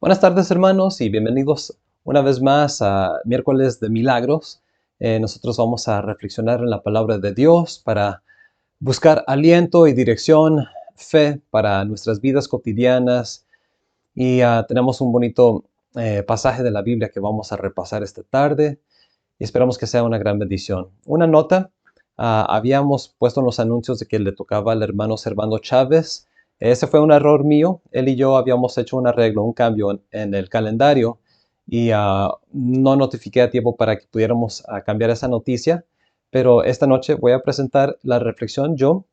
Buenas tardes, hermanos, y bienvenidos una vez más a Miércoles de Milagros. Nosotros vamos a reflexionar en la palabra de Dios para buscar aliento y dirección, fe para nuestras vidas cotidianas. Y tenemos un bonito pasaje de la Biblia que vamos a repasar esta tarde y esperamos que sea una gran bendición. Una nota, habíamos puesto en los anuncios de que le tocaba al hermano Servando Chávez. Ese fue un error mío. Él y yo habíamos hecho un arreglo, un cambio en el calendario y no notifiqué a tiempo para que pudiéramos cambiar esa noticia. Pero esta noche voy a presentar la reflexión yo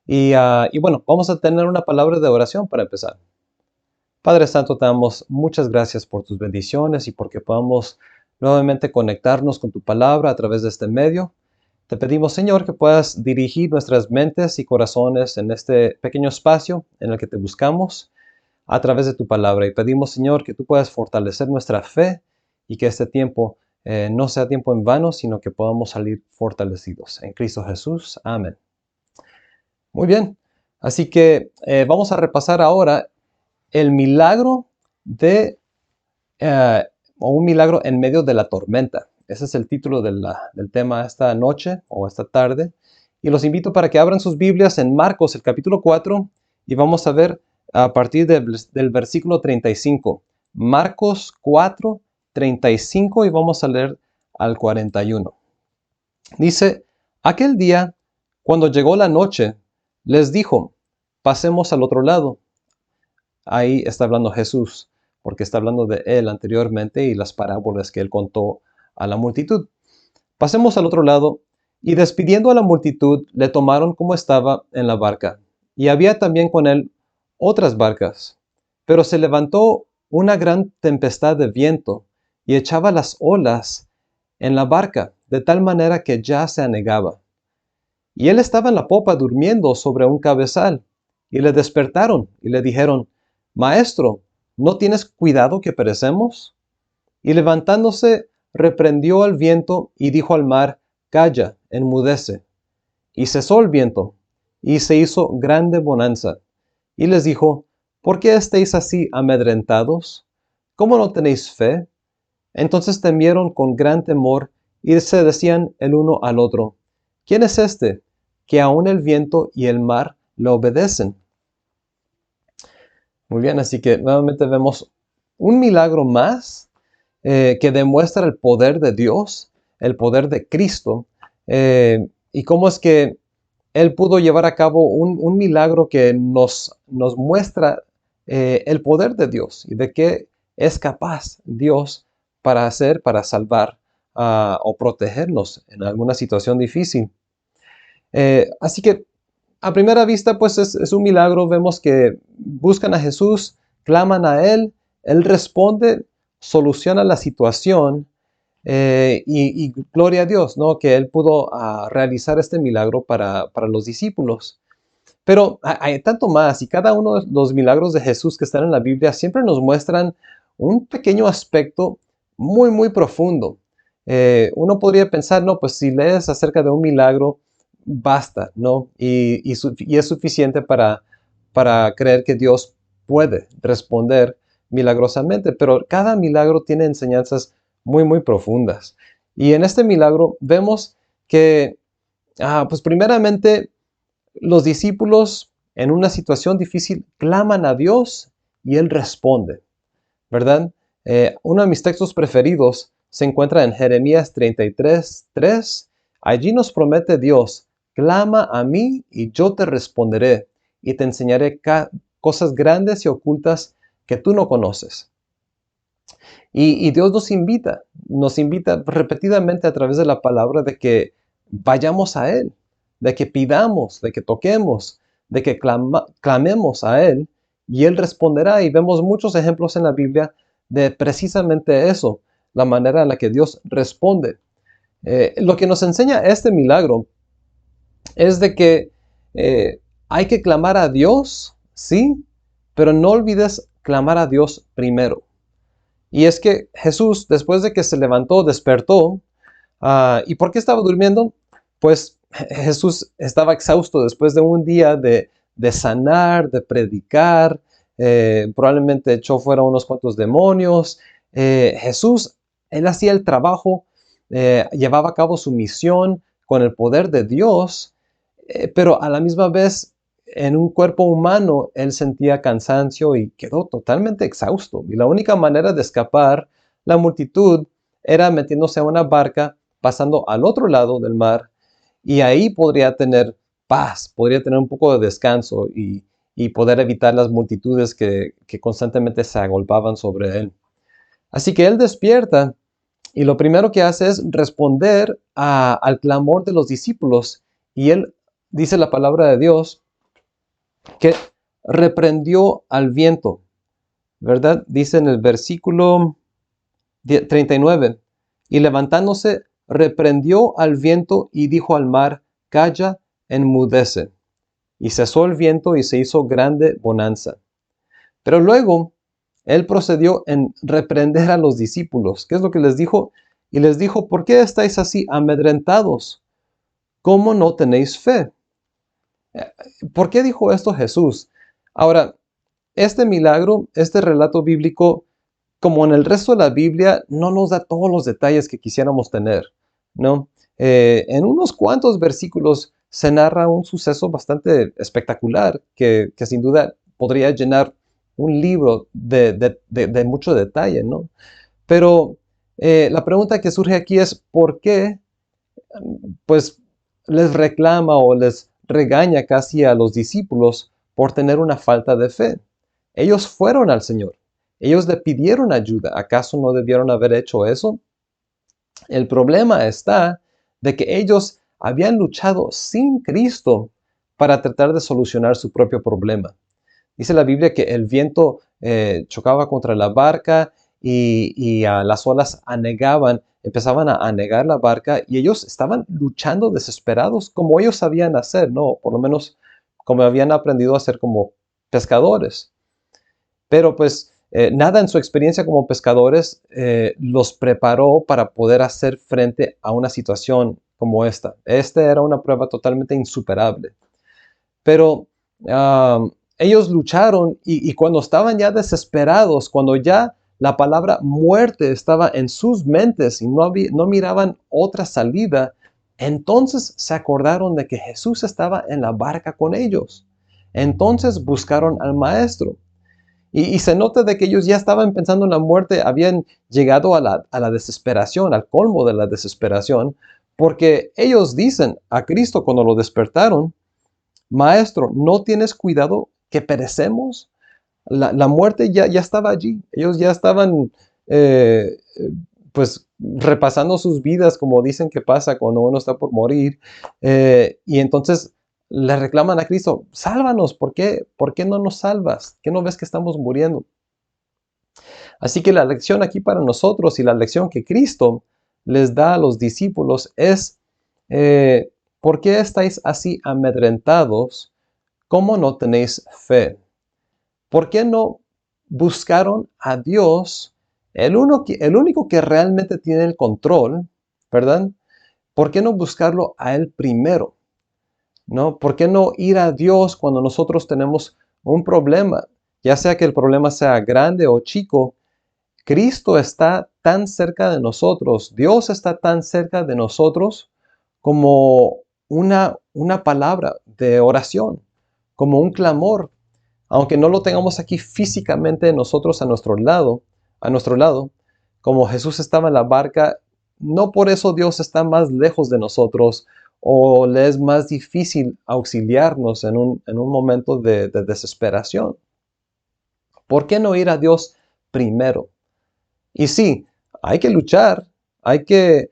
y bueno, vamos a tener una palabra de oración para empezar. Padre Santo, te damos muchas gracias por tus bendiciones y porque podamos nuevamente conectarnos con tu palabra a través de este medio. Te pedimos, Señor, que puedas dirigir nuestras mentes y corazones en este pequeño espacio en el que te buscamos a través de tu palabra. Y pedimos, Señor, que tú puedas fortalecer nuestra fe y que este tiempo no sea tiempo en vano, sino que podamos salir fortalecidos. En Cristo Jesús. Amén. Muy bien. Así que vamos a repasar ahora el milagro de, o un milagro en medio de la tormenta. Ese es el título del tema esta noche o esta tarde. Y los invito para que abran sus Biblias en Marcos, el capítulo 4, y vamos a ver a partir del versículo 35. Marcos 4, 35 y vamos a leer al 41. Dice, aquel día, cuando llegó la noche, les dijo, pasemos al otro lado. Ahí está hablando Jesús, porque está hablando de él anteriormente y las parábolas que él contó a la multitud. Pasemos al otro lado, y despidiendo a la multitud, le tomaron como estaba en la barca, y había también con él otras barcas. Pero se levantó una gran tempestad de viento, y echaba las olas en la barca, de tal manera que ya se anegaba. Y él estaba en la popa durmiendo sobre un cabezal, y le despertaron y le dijeron, Maestro, ¿no tienes cuidado que perecemos? Y levantándose, reprendió al viento y dijo al mar, Calla, enmudece. Y cesó el viento, y se hizo grande bonanza. Y les dijo, ¿por qué estáis así amedrentados? ¿Cómo no tenéis fe? Entonces temieron con gran temor y se decían el uno al otro, ¿quién es este, que aun el viento y el mar le obedecen? Muy bien, así que nuevamente vemos un milagro más que demuestra el poder de Dios, el poder de Cristo, y cómo es que Él pudo llevar a cabo un milagro que nos muestra el poder de Dios y de qué es capaz Dios para hacer, para salvar o protegernos en alguna situación difícil. Así que a primera vista, pues es un milagro. Vemos que buscan a Jesús, claman a Él responde, soluciona la situación y gloria a Dios, ¿no? Que Él pudo realizar este milagro para los discípulos. Pero hay tanto más y cada uno de los milagros de Jesús que están en la Biblia siempre nos muestran un pequeño aspecto muy, muy profundo. Uno podría pensar, no, pues si lees acerca de un milagro, basta, ¿no? Y es suficiente para creer que Dios puede responder milagrosamente, pero cada milagro tiene enseñanzas muy, muy profundas. Y en este milagro vemos que, pues primeramente, los discípulos en una situación difícil claman a Dios y Él responde, ¿verdad? Uno de mis textos preferidos se encuentra en Jeremías 33:3. Allí nos promete Dios, clama a mí y yo te responderé y te enseñaré cosas grandes y ocultas que tú no conoces. Y Dios nos invita repetidamente a través de la palabra de que vayamos a Él, de que pidamos, de que toquemos, de que clamemos a Él y Él responderá. Y vemos muchos ejemplos en la Biblia de precisamente eso, la manera en la que Dios responde. Lo que nos enseña este milagro es de que hay que clamar a Dios, sí, pero no olvides clamar a Dios primero. Y es que Jesús, después de que se levantó, despertó. ¿Y por qué estaba durmiendo? Pues Jesús estaba exhausto después de un día de sanar, de predicar, probablemente echó fuera unos cuantos demonios. Jesús, él hacía el trabajo, llevaba a cabo su misión con el poder de Dios, pero a la misma vez en un cuerpo humano él sentía cansancio y quedó totalmente exhausto. Y la única manera de escapar la multitud era metiéndose a una barca, pasando al otro lado del mar, y ahí podría tener paz, podría tener un poco de descanso y poder evitar las multitudes que constantemente se agolpaban sobre él. Así que él despierta y lo primero que hace es responder al clamor de los discípulos. Y él dice la palabra de Dios que reprendió al viento, ¿verdad? Dice en el versículo 39, y levantándose, reprendió al viento y dijo al mar, calla, enmudece. Y cesó el viento y se hizo grande bonanza. Pero luego él procedió en reprender a los discípulos. ¿Qué es lo que les dijo? Y les dijo, ¿por qué estáis así amedrentados? ¿Cómo no tenéis fe? ¿Por qué dijo esto Jesús? Ahora, este milagro, este relato bíblico, como en el resto de la Biblia, no nos da todos los detalles que quisiéramos tener, ¿no? En unos cuantos versículos se narra un suceso bastante espectacular que sin duda podría llenar un libro de mucho detalle, ¿no? Pero la pregunta que surge aquí es, ¿por qué pues les reclama o les regaña casi a los discípulos por tener una falta de fe? Ellos fueron al Señor. Ellos le pidieron ayuda. ¿Acaso no debieron haber hecho eso? El problema está de que ellos habían luchado sin Cristo para tratar de solucionar su propio problema. Dice la Biblia que el viento chocaba contra la barca y las olas empezaban a anegar la barca y ellos estaban luchando desesperados como ellos sabían hacer, ¿no? Por lo menos como habían aprendido a hacer como pescadores. Pero pues nada en su experiencia como pescadores los preparó para poder hacer frente a una situación como esta. Esta era una prueba totalmente insuperable. Pero ellos lucharon y cuando estaban ya desesperados, cuando ya la palabra muerte estaba en sus mentes y no miraban otra salida, entonces se acordaron de que Jesús estaba en la barca con ellos. Entonces buscaron al maestro. Y se nota de que ellos ya estaban pensando en la muerte, habían llegado a la desesperación, al colmo de la desesperación, porque ellos dicen a Cristo cuando lo despertaron, Maestro, ¿no tienes cuidado que perecemos? La muerte ya estaba allí. Ellos ya estaban, pues, repasando sus vidas, como dicen que pasa cuando uno está por morir. Y entonces le reclaman a Cristo, sálvanos, ¿por qué no nos salvas? ¿Qué no ves que estamos muriendo? Así que la lección aquí para nosotros y la lección que Cristo les da a los discípulos es, ¿por qué estáis así amedrentados? ¿Cómo no tenéis fe? ¿Por qué no buscaron a Dios, el único que realmente tiene el control, ¿verdad? ¿Por qué no buscarlo a Él primero? ¿No? ¿Por qué no ir a Dios cuando nosotros tenemos un problema? Ya sea que el problema sea grande o chico, Cristo está tan cerca de nosotros, Dios está tan cerca de nosotros como una palabra de oración, como un clamor. Aunque no lo tengamos aquí físicamente nosotros a nuestro lado, como Jesús estaba en la barca, no por eso Dios está más lejos de nosotros o le es más difícil auxiliarnos en un momento de desesperación. ¿Por qué no ir a Dios primero? Y sí, hay que luchar, hay que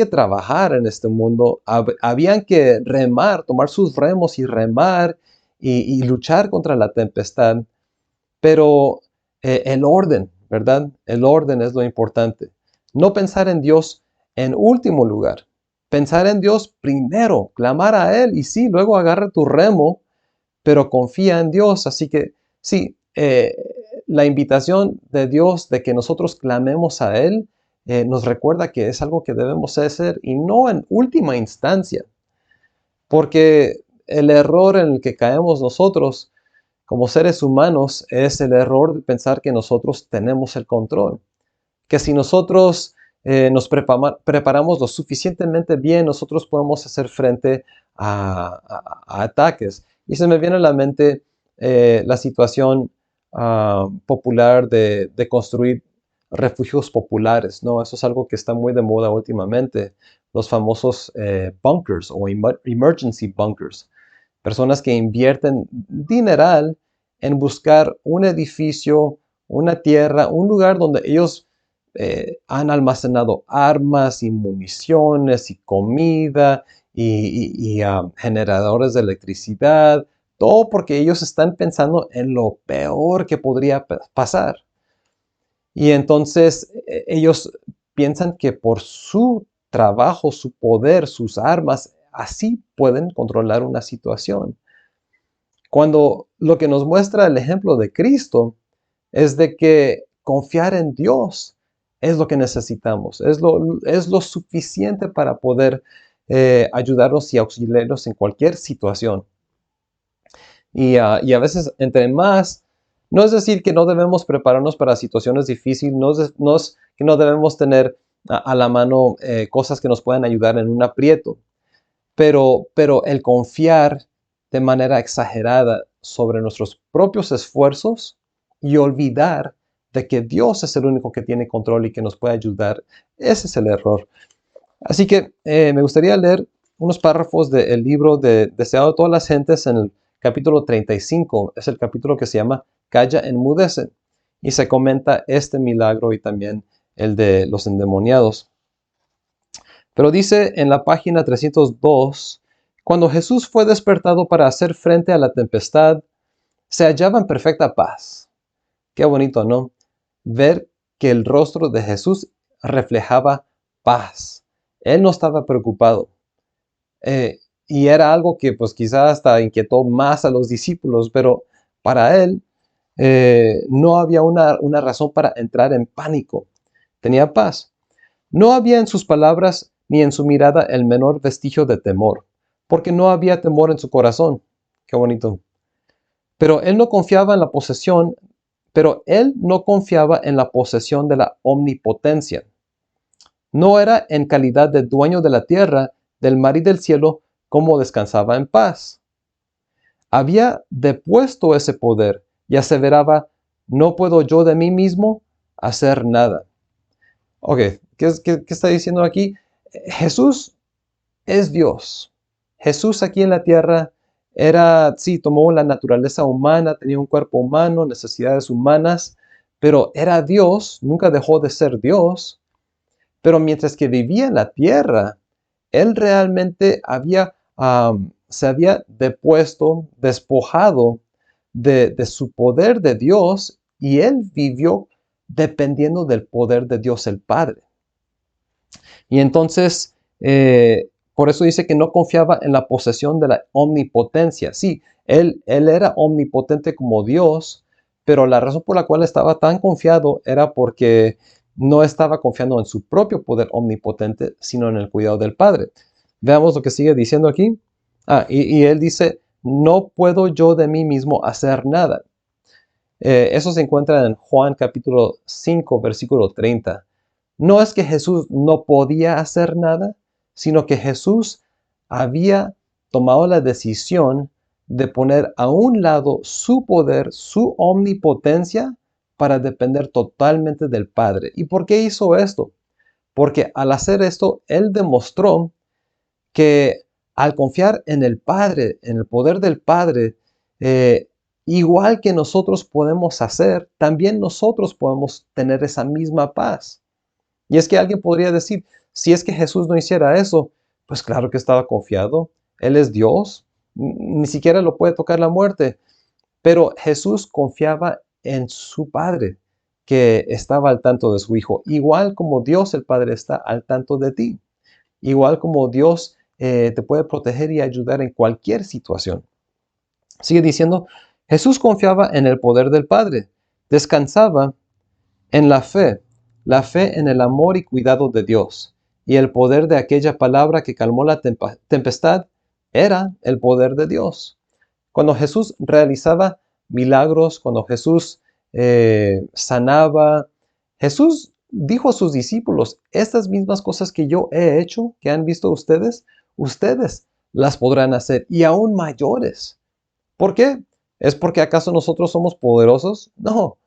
trabajar en este mundo. Habían que remar, tomar sus remos y remar y luchar contra la tempestad. Pero el orden, ¿verdad? El orden es lo importante. No pensar en Dios en último lugar. Pensar en Dios primero, clamar a Él y sí, luego agarra tu remo, pero confía en Dios. Así que sí, la invitación de Dios de que nosotros clamemos a Él nos recuerda que es algo que debemos hacer y no en última instancia, porque el error en el que caemos nosotros, como seres humanos es el error de pensar que nosotros tenemos el control. Que si nosotros nos preparamos lo suficientemente bien, nosotros podemos hacer frente a ataques. Y se me viene a la mente la situación popular de construir refugios populares, ¿no? Eso es algo que está muy de moda últimamente. Los famosos bunkers o emergency bunkers. Personas que invierten dineral en buscar un edificio, una tierra, un lugar donde ellos han almacenado armas y municiones y comida y generadores de electricidad, todo porque ellos están pensando en lo peor que podría pasar. Y entonces ellos piensan que por su trabajo, su poder, sus armas, así pueden controlar una situación. Cuando lo que nos muestra el ejemplo de Cristo es de que confiar en Dios es lo que necesitamos, es lo suficiente para poder ayudarnos y auxiliarnos en cualquier situación. Y a veces, entre más, no es decir que no debemos prepararnos para situaciones difíciles, no es que no debemos tener a la mano cosas que nos puedan ayudar en un aprieto, pero el confiar de manera exagerada sobre nuestros propios esfuerzos y olvidar de que Dios es el único que tiene control y que nos puede ayudar, ese es el error. Así que me gustaría leer unos párrafos del libro de Deseado de todas las gentes en el capítulo 35. Es el capítulo que se llama Calla, enmudece. Y se comenta este milagro y también el de los endemoniados. Pero dice en la página 302, cuando Jesús fue despertado para hacer frente a la tempestad, se hallaba en perfecta paz. Qué bonito, ¿no? Ver que el rostro de Jesús reflejaba paz. Él no estaba preocupado. Y era algo que pues quizás hasta inquietó más a los discípulos, pero para él no había una razón para entrar en pánico. Tenía paz. No había en sus palabras ni en su mirada el menor vestigio de temor, porque no había temor en su corazón. Qué bonito. Pero él no confiaba en la posesión, pero él no confiaba en la posesión de la omnipotencia. No era en calidad de dueño de la tierra, del mar y del cielo, como descansaba en paz. Había depuesto ese poder y aseveraba, no puedo yo de mí mismo hacer nada. Ok, ¿qué está diciendo aquí? Jesús es Dios. Jesús aquí en la tierra sí, tomó la naturaleza humana, tenía un cuerpo humano, necesidades humanas, pero era Dios, nunca dejó de ser Dios. Pero mientras que vivía en la tierra, él realmente se había depuesto, despojado de su poder de Dios y él vivió dependiendo del poder de Dios el Padre. Y entonces, por eso dice que no confiaba en la posesión de la omnipotencia. Sí, él era omnipotente como Dios, pero la razón por la cual estaba tan confiado era porque no estaba confiando en su propio poder omnipotente, sino en el cuidado del Padre. Veamos lo que sigue diciendo aquí. Y él dice, no puedo yo de mí mismo hacer nada. Eso se encuentra en Juan capítulo 5, versículo 30. No es que Jesús no podía hacer nada, sino que Jesús había tomado la decisión de poner a un lado su poder, su omnipotencia, para depender totalmente del Padre. ¿Y por qué hizo esto? Porque al hacer esto, Él demostró que al confiar en el Padre, en el poder del Padre, igual que nosotros podemos hacer, también nosotros podemos tener esa misma paz. Y es que alguien podría decir, si es que Jesús no hiciera eso, pues claro que estaba confiado. Él es Dios, ni siquiera lo puede tocar la muerte. Pero Jesús confiaba en su Padre, que estaba al tanto de su Hijo, igual como Dios el Padre está al tanto de ti, igual como Dios te puede proteger y ayudar en cualquier situación. Sigue diciendo, Jesús confiaba en el poder del Padre, descansaba en la fe en el amor y cuidado de Dios, y el poder de aquella palabra que calmó la tempestad era el poder de Dios. Cuando Jesús realizaba milagros, cuando Jesús sanaba, Jesús dijo a sus discípulos, estas mismas cosas que yo he hecho, que han visto ustedes, ustedes las podrán hacer y aún mayores. ¿Por qué? ¿Es porque acaso nosotros somos poderosos? No,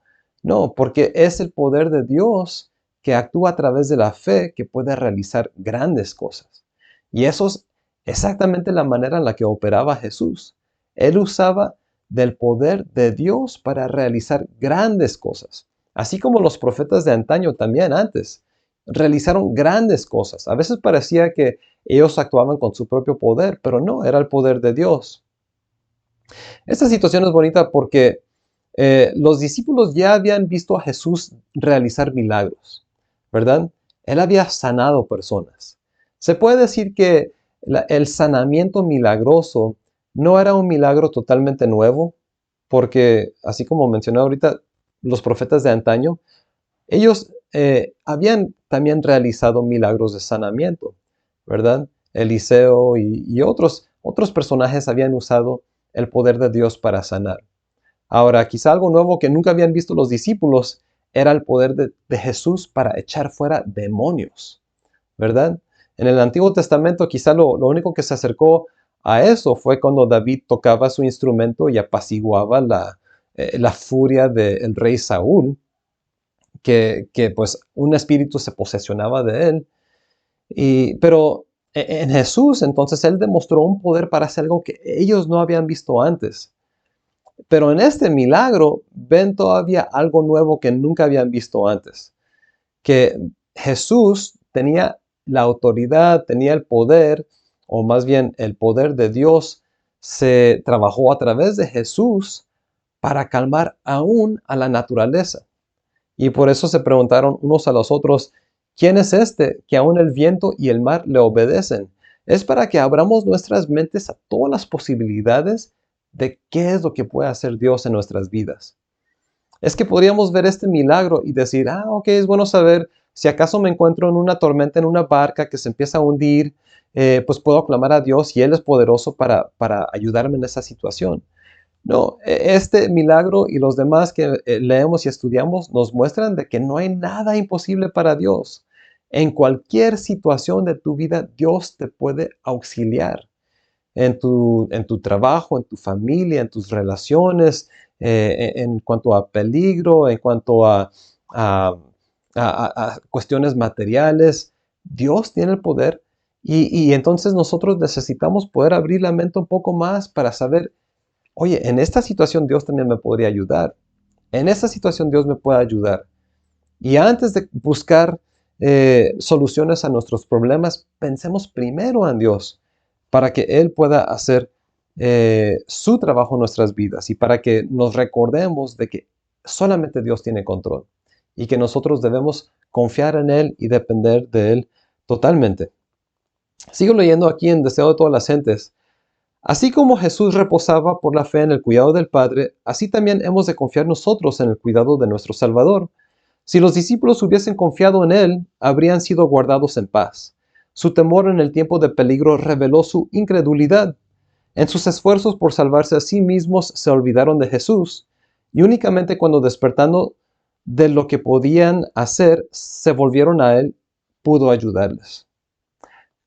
no, porque es el poder de Dios que actúa a través de la fe que puede realizar grandes cosas. Y eso es exactamente la manera en la que operaba Jesús. Él usaba del poder de Dios para realizar grandes cosas. Así como los profetas de antaño también antes realizaron grandes cosas. A veces parecía que ellos actuaban con su propio poder, pero no, era el poder de Dios. Esta situación es bonita porque los discípulos ya habían visto a Jesús realizar milagros, ¿verdad? Él había sanado personas. Se puede decir que el sanamiento milagroso no era un milagro totalmente nuevo, porque así como mencioné ahorita, los profetas de antaño, ellos habían también realizado milagros de sanamiento, ¿verdad? Eliseo y otros personajes habían usado el poder de Dios para sanar. Ahora, quizá algo nuevo que nunca habían visto los discípulos era el poder de Jesús para echar fuera demonios, ¿verdad? En el Antiguo Testamento quizá lo único que se acercó a eso fue cuando David tocaba su instrumento y apaciguaba la furia del rey Saúl, que pues un espíritu se posesionaba de él. Pero en Jesús entonces él demostró un poder para hacer algo que ellos no habían visto antes. Pero en este milagro ven todavía algo nuevo que nunca habían visto antes. Que Jesús tenía la autoridad, tenía el poder, o más bien el poder de Dios se trabajó a través de Jesús para calmar aún a la naturaleza. Y por eso se preguntaron unos a los otros, ¿quién es este que aún el viento y el mar le obedecen? Es para que abramos nuestras mentes a todas las posibilidades de qué es lo que puede hacer Dios en nuestras vidas. Es que podríamos ver este milagro y decir, ok, es bueno saber si acaso me encuentro en una tormenta, en una barca que se empieza a hundir, pues puedo clamar a Dios y Él es poderoso para ayudarme en esa situación. No, este milagro y los demás que leemos y estudiamos nos muestran de que no hay nada imposible para Dios. En cualquier situación de tu vida, Dios te puede auxiliar. En tu trabajo, en tu familia, en tus relaciones, en cuanto a peligro, en cuanto a- a cuestiones materiales. Dios tiene el poder y entonces nosotros necesitamos poder abrir la mente un poco más para saber, oye, en esta situación Dios también me podría ayudar. En esta situación Dios me puede ayudar. Y antes de buscar soluciones a nuestros problemas, pensemos primero en Dios para que Él pueda hacer su trabajo en nuestras vidas y para que nos recordemos de que solamente Dios tiene control y que nosotros debemos confiar en Él y depender de Él totalmente. Sigo leyendo aquí en Deseo de todas las gentes. Así como Jesús reposaba por la fe en el cuidado del Padre, así también hemos de confiar nosotros en el cuidado de nuestro Salvador. Si los discípulos hubiesen confiado en Él, habrían sido guardados en paz. Su temor en el tiempo de peligro reveló su incredulidad. En sus esfuerzos por salvarse a sí mismos se olvidaron de Jesús, y únicamente cuando despertando de lo que podían hacer, se volvieron a Él, pudo ayudarles.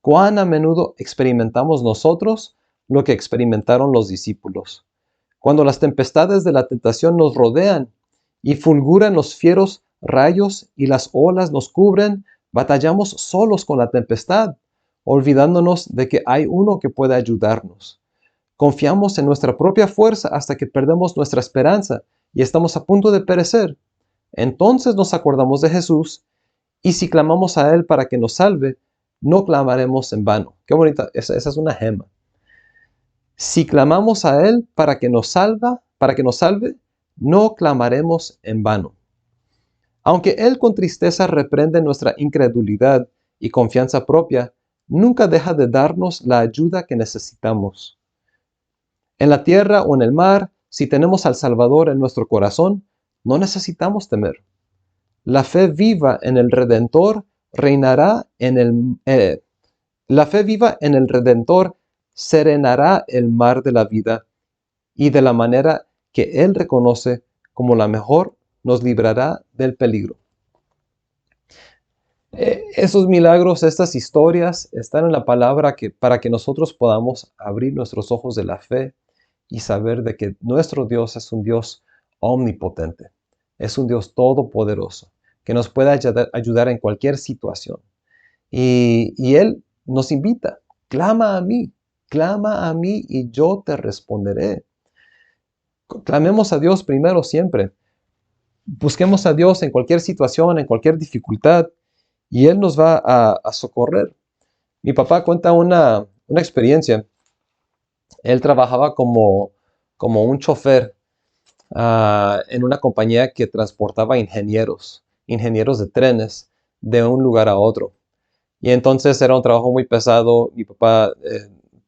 ¿Cuán a menudo experimentamos nosotros lo que experimentaron los discípulos? Cuando las tempestades de la tentación nos rodean y fulguran los fieros rayos y las olas nos cubren, batallamos solos con la tempestad, olvidándonos de que hay uno que puede ayudarnos. Confiamos en nuestra propia fuerza hasta que perdemos nuestra esperanza y estamos a punto de perecer. Entonces nos acordamos de Jesús y si clamamos a Él para que nos salve, no clamaremos en vano. Qué bonita, esa es una gema. Si clamamos a Él para que nos salve, no clamaremos en vano. Aunque Él con tristeza reprende nuestra incredulidad y confianza propia, nunca deja de darnos la ayuda que necesitamos. En la tierra o en el mar, si tenemos al Salvador en nuestro corazón, no necesitamos temer. La fe viva en el Redentor reinará la fe viva en el Redentor serenará el mar de la vida y de la manera que Él reconoce como la mejor, nos librará del peligro. Esos milagros, estas historias están en la palabra para que nosotros podamos abrir nuestros ojos de la fe y saber de que nuestro Dios es un Dios omnipotente, es un Dios todopoderoso, que nos puede ayudar en cualquier situación. Y Él nos invita, clama a mí y yo te responderé. Clamemos a Dios primero siempre. Busquemos a Dios en cualquier situación, en cualquier dificultad, y Él nos va a socorrer. Mi papá cuenta una experiencia. Él trabajaba como un chofer en una compañía que transportaba ingenieros de trenes de un lugar a otro. Y entonces era un trabajo muy pesado. Mi papá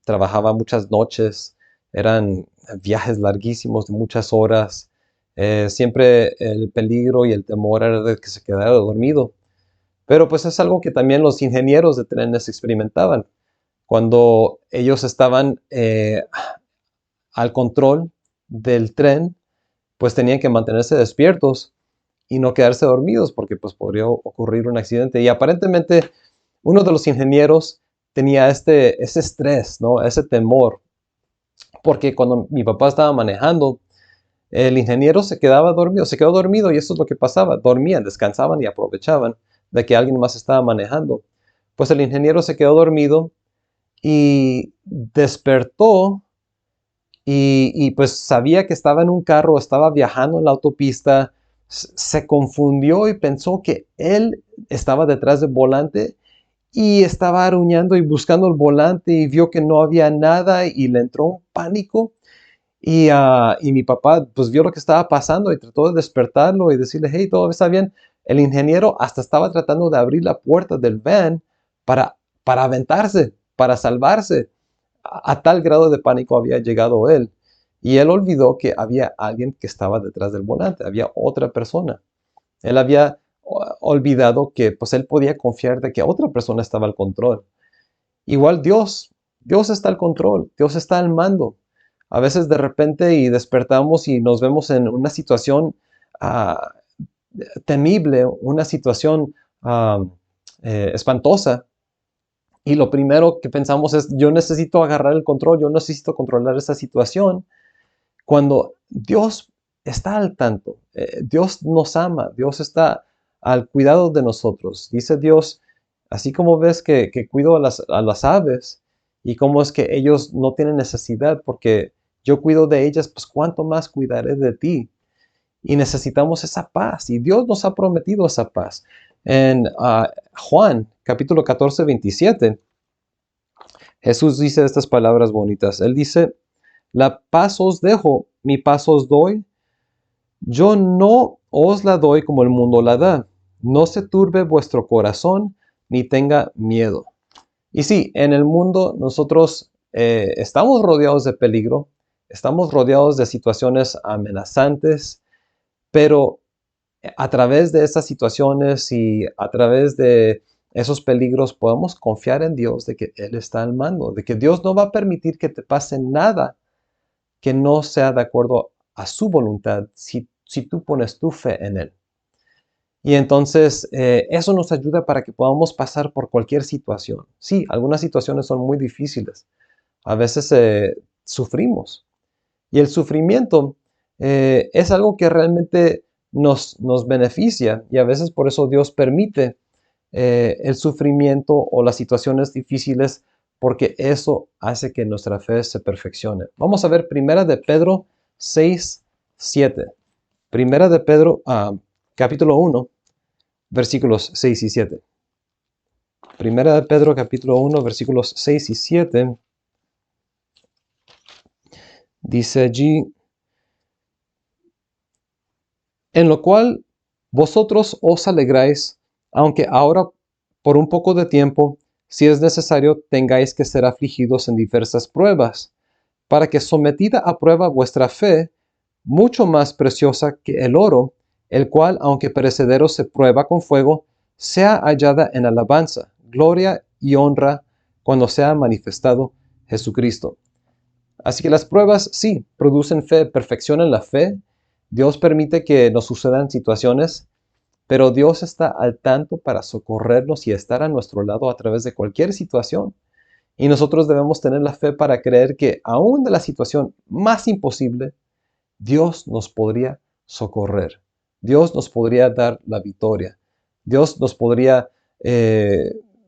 trabajaba muchas noches, eran viajes larguísimos de muchas horas. Siempre el peligro y el temor era de que se quedara dormido. Pero pues es algo que también los ingenieros de trenes experimentaban. Cuando ellos estaban al control del tren, pues tenían que mantenerse despiertos y no quedarse dormidos porque pues podría ocurrir un accidente. Y aparentemente uno de los ingenieros tenía ese estrés, ¿no? Ese temor, porque cuando mi papá estaba manejando, el ingeniero se quedó dormido y eso es lo que pasaba. Dormían, descansaban y aprovechaban de que alguien más estaba manejando. Pues el ingeniero se quedó dormido y despertó y pues sabía que estaba en un carro, estaba viajando en la autopista, se confundió y pensó que él estaba detrás del volante y estaba aruñando y buscando el volante y vio que no había nada y le entró un pánico. Y mi papá pues vio lo que estaba pasando y trató de despertarlo y decirle, hey, todo está bien. El ingeniero hasta estaba tratando de abrir la puerta del van para aventarse, para salvarse. A tal grado de pánico había llegado él. Y él olvidó que había alguien que estaba detrás del volante, había otra persona. Él había olvidado que pues él podía confiar de que otra persona estaba al control. Igual Dios está al control, Dios está al mando. A veces de repente y despertamos y nos vemos en una situación ah, temible, una situación espantosa. Y lo primero que pensamos es, yo necesito agarrar el control, yo necesito controlar esa situación. Cuando Dios está al tanto, Dios nos ama, Dios está al cuidado de nosotros. Dice Dios, así como ves que cuido a las aves y cómo es que ellos no tienen necesidad porque yo cuido de ellas, pues cuánto más cuidaré de ti. Y necesitamos esa paz y Dios nos ha prometido esa paz. En Juan capítulo 14, 27, Jesús dice estas palabras bonitas. Él dice, la paz os dejo, mi paz os doy. Yo no os la doy como el mundo la da. No se turbe vuestro corazón, ni tenga miedo. Y sí, en el mundo nosotros estamos rodeados de peligro, estamos rodeados de situaciones amenazantes, pero a través de esas situaciones y a través de esos peligros podemos confiar en Dios de que Él está al mando, de que Dios no va a permitir que te pase nada que no sea de acuerdo a su voluntad si tú pones tu fe en Él. Y entonces eso nos ayuda para que podamos pasar por cualquier situación. Sí, algunas situaciones son muy difíciles. A veces sufrimos. Y el sufrimiento es algo que realmente nos beneficia. Y a veces por eso Dios permite el sufrimiento o las situaciones difíciles porque eso hace que nuestra fe se perfeccione. Vamos a ver Primera de Pedro 6, 7. Primera de Pedro, capítulo 1, versículos 6 y 7. Primera de Pedro, capítulo 1, versículos 6 y 7. Dice allí, en lo cual vosotros os alegráis, aunque ahora por un poco de tiempo, si es necesario, tengáis que ser afligidos en diversas pruebas, para que sometida a prueba vuestra fe, mucho más preciosa que el oro, el cual, aunque perecedero se prueba con fuego, sea hallada en alabanza, gloria y honra cuando sea manifestado Jesucristo. Así que las pruebas sí producen fe, perfeccionan la fe. Dios permite que nos sucedan situaciones, pero Dios está al tanto para socorrernos y estar a nuestro lado a través de cualquier situación. Y nosotros debemos tener la fe para creer que aún de la situación más imposible, Dios nos podría socorrer. Dios nos podría dar la victoria. Dios nos podría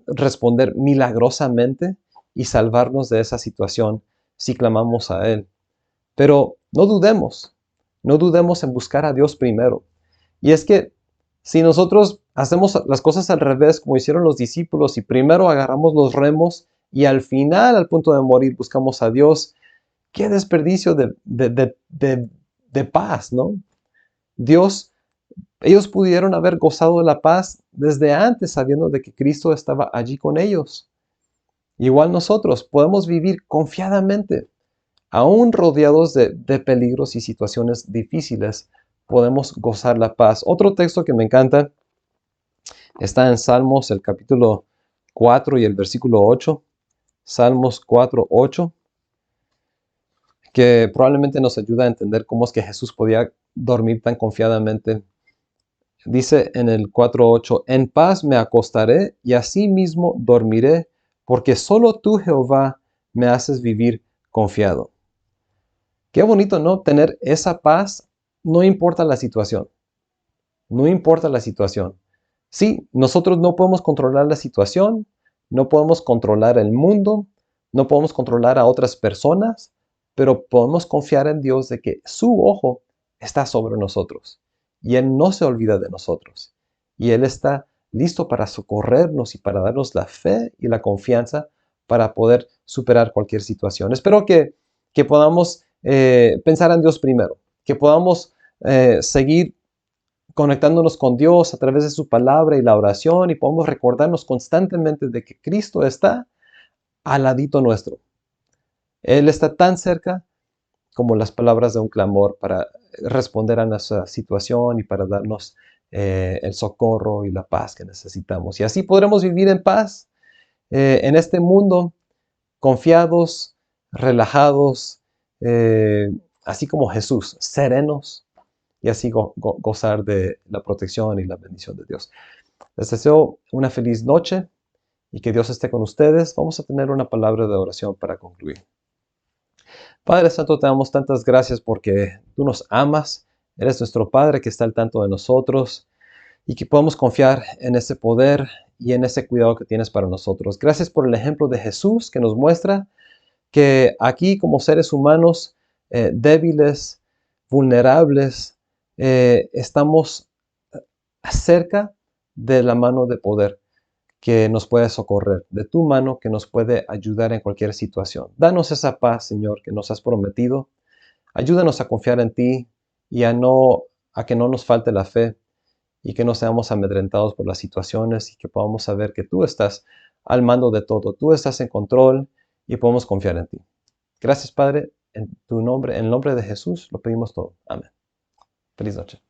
responder milagrosamente y salvarnos de esa situación si clamamos a Él. Pero no dudemos en buscar a Dios primero. Y es que si nosotros hacemos las cosas al revés, como hicieron los discípulos, y primero agarramos los remos y al final, al punto de morir, buscamos a Dios, qué desperdicio de paz, ¿no? Dios, ellos pudieron haber gozado de la paz desde antes, sabiendo de que Cristo estaba allí con ellos. Igual nosotros podemos vivir confiadamente, aún rodeados de peligros y situaciones difíciles, podemos gozar la paz. Otro texto que me encanta está en Salmos, el capítulo 4 y el versículo 8. Salmos 4, 8, que probablemente nos ayuda a entender cómo es que Jesús podía dormir tan confiadamente. Dice en el 4:8, en paz me acostaré y asimismo dormiré, porque solo tú, Jehová, me haces vivir confiado. Qué bonito, ¿no? Tener esa paz, no importa la situación. No importa la situación. Sí, nosotros no podemos controlar la situación, no podemos controlar el mundo, no podemos controlar a otras personas, pero podemos confiar en Dios de que su ojo está sobre nosotros y Él no se olvida de nosotros. Y Él está listo para socorrernos y para darnos la fe y la confianza para poder superar cualquier situación. Espero que podamos pensar en Dios primero, que podamos seguir conectándonos con Dios a través de su palabra y la oración y podemos recordarnos constantemente de que Cristo está al ladito nuestro. Él está tan cerca como las palabras de un clamor para responder a nuestra situación y para darnos el socorro y la paz que necesitamos. Y así podremos vivir en paz en este mundo, confiados, relajados, así como Jesús, serenos, y así gozar de la protección y la bendición de Dios. Les deseo una feliz noche y que Dios esté con ustedes. Vamos a tener una palabra de oración para concluir. Padre Santo, te damos tantas gracias porque tú nos amas, eres nuestro Padre que está al tanto de nosotros y que podamos confiar en ese poder y en ese cuidado que tienes para nosotros. Gracias por el ejemplo de Jesús que nos muestra que aquí como seres humanos débiles, vulnerables, estamos cerca de la mano de poder que nos puede socorrer, de tu mano que nos puede ayudar en cualquier situación. Danos esa paz, Señor, que nos has prometido. Ayúdanos a confiar en ti y a que no nos falte la fe y que no seamos amedrentados por las situaciones y que podamos saber que tú estás al mando de todo, tú estás en control y podemos confiar en ti. Gracias, Padre, en tu nombre, en el nombre de Jesús, lo pedimos todo. Amén. Feliz noche.